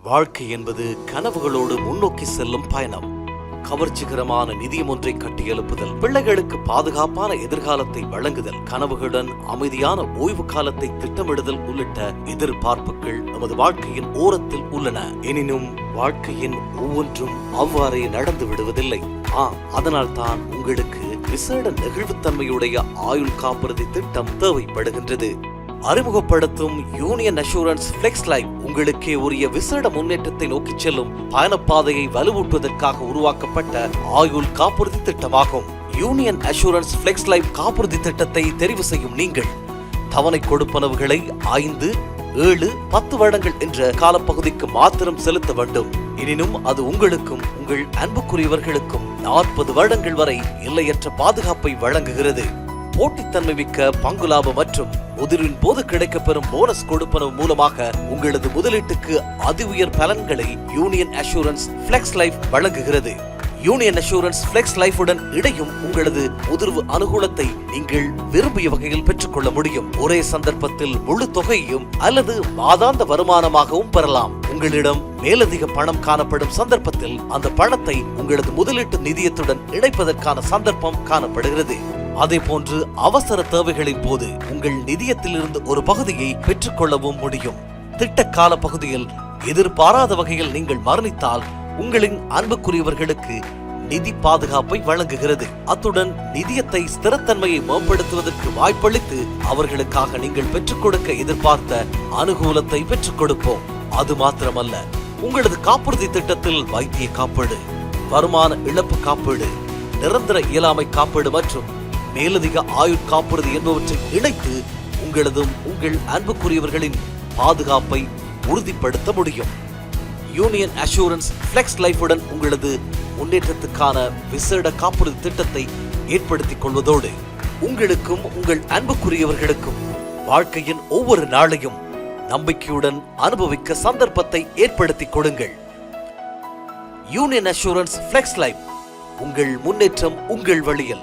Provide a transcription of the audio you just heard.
வாழ்க்கை என்பது கனவுகளோடு முன்னோக்கி செல்லும் பயணம். கவர்ச்சிகரமான நிதியம் ஒன்றை கட்டியெழுப்புதல், பிள்ளைகளுக்கு பாதுகாப்பான எதிர்காலத்தை வழங்குதல், கனவுகளுடன் அமைதியான ஓய்வு காலத்தை திட்டமிடுதல் உள்ளிட்ட எதிர்பார்ப்புகள் நமது வாழ்க்கையின் ஓரத்தில் உள்ளன. எனினும் வாழ்க்கையின் ஒவ்வொன்றும் அவ்வாறே நடந்து விடுவதில்லை. அதனால் தான் உங்களுக்கு விசேட நெகிழ்வுத்தன்மையுடைய ஆயுள் காப்புறுதி திட்டம் தேவைப்படுகின்றது. அறிமுகப்படுத்தும் யூனியன் அஷூரன்ஸ் ஃபிளெக்ஸ் லைஃப் உங்களுக்கே உரிய விசேட முன்னேற்றத்தை நோக்கி செல்லும் பயணப்பாதையை வலுவூட்டுவதற்காக உருவாக்கப்பட்ட ஆயுள் காப்புறுதி திட்டமாகும். யூனியன் அஷூரன்ஸ் ஃபிளெக்ஸ் லைஃப் காப்புறுதி திட்டத்தை தெரிவு செய்யும் நீங்கள் தவணை கொடுப்பனவுகளை 5, 7, 10 வருடங்கள் என்ற காலப்பகுதிக்கு மாத்திரம் செலுத்த வேண்டும். எனினும் அது உங்களுக்கும் உங்கள் அன்புக்குரியவர்களுக்கும் 40 வருடங்கள் வரை எல்லையற்ற பாதுகாப்பை வழங்குகிறது. போட்டித்தன்மை மிக்க பங்கு லாபம் மற்றும் முதிர்வின் போது கிடைக்கப்பெறும் போனஸ் கொடுப்பனவு மூலமாக உங்களது முதலீட்டுக்கு அதி உயர் பலன்களை யூனியன் அஷூரன்ஸ் ஃபிளெக்ஸ் லைஃப் வழங்குகிறது. யூனியன் அஷூரன்ஸ் ஃபிளெக்ஸ் லைஃபுடன் இடையும் உங்களது முதிர்வு அனுகூலத்தை நீங்கள் விரும்பிய வகையில் பெற்றுக்கொள்ள முடியும். ஒரே சந்தர்ப்பத்தில் முழு தொகையையும் அல்லது மாதாந்த வருமானமாகவும் பெறலாம். உங்களிடம் மேலதிக பணம் காணப்படும் சந்தர்ப்பத்தில் அந்த பணத்தை உங்களது முதலீட்டு நிதியத்துடன் இணைப்பதற்கான சந்தர்ப்பம் காணப்படுகிறது. அதே போன்று அவசர தேவைகளின் போது உங்கள் நிதியத்திலிருந்து ஒரு பகுதியை பெற்றுக்கொள்ளவும் முடியும். திட்ட கால பகுதியில் எதிர்பாராத வகையில் நீங்கள் மரணித்தால் உங்களின் அன்புக்குரியவர்களுக்கு நிதி பாதுகாப்பை வழங்குகிறது. அத்துடன் நிதியத்தை ஸ்திரத்தன்மையை மேம்படுத்துவதற்கு வாய்ப்பளித்து அவர்களுக்காக நீங்கள் பெற்றுக் கொடுக்க எதிர்பார்த்த அனுகூலத்தை பெற்றுக் கொடுப்போம். அது மாத்திரமல்ல, உங்களது காப்புறுதி திட்டத்தில் வைத்திய காப்பீடு, வருமான இழப்பு காப்பீடு, நிரந்தர இயலாமை காப்பீடு மற்றும் மேலதிக ஆயுட் காப்புறுதி என்பவற்றை இணைத்து உங்களதும் உங்கள் அன்புக்குரியவர்களின் பாதுகாப்பை உறுதிப்படுத்த முடியும். யூனியன் அஷூரன்ஸ் ஃபிளெக்ஸ் லைஃபுடன் உங்களது முன்னேற்றத்துக்கான விசேட காப்புறுதி திட்டத்தை ஏற்படுத்திக் கொள்வதோடு உங்களுக்கும் உங்கள் அன்புக்குரியவர்களுக்கும் வாழ்க்கையின் ஒவ்வொரு நாளையும் நம்பிக்கையுடன் அனுபவிக்க சந்தர்ப்பத்தை ஏற்படுத்திக் கொடுங்கள். யூனியன் அஷூரன்ஸ் ஃபிளெக்ஸ் லைஃப், உங்கள் முன்னேற்றம் உங்கள் வழியில்.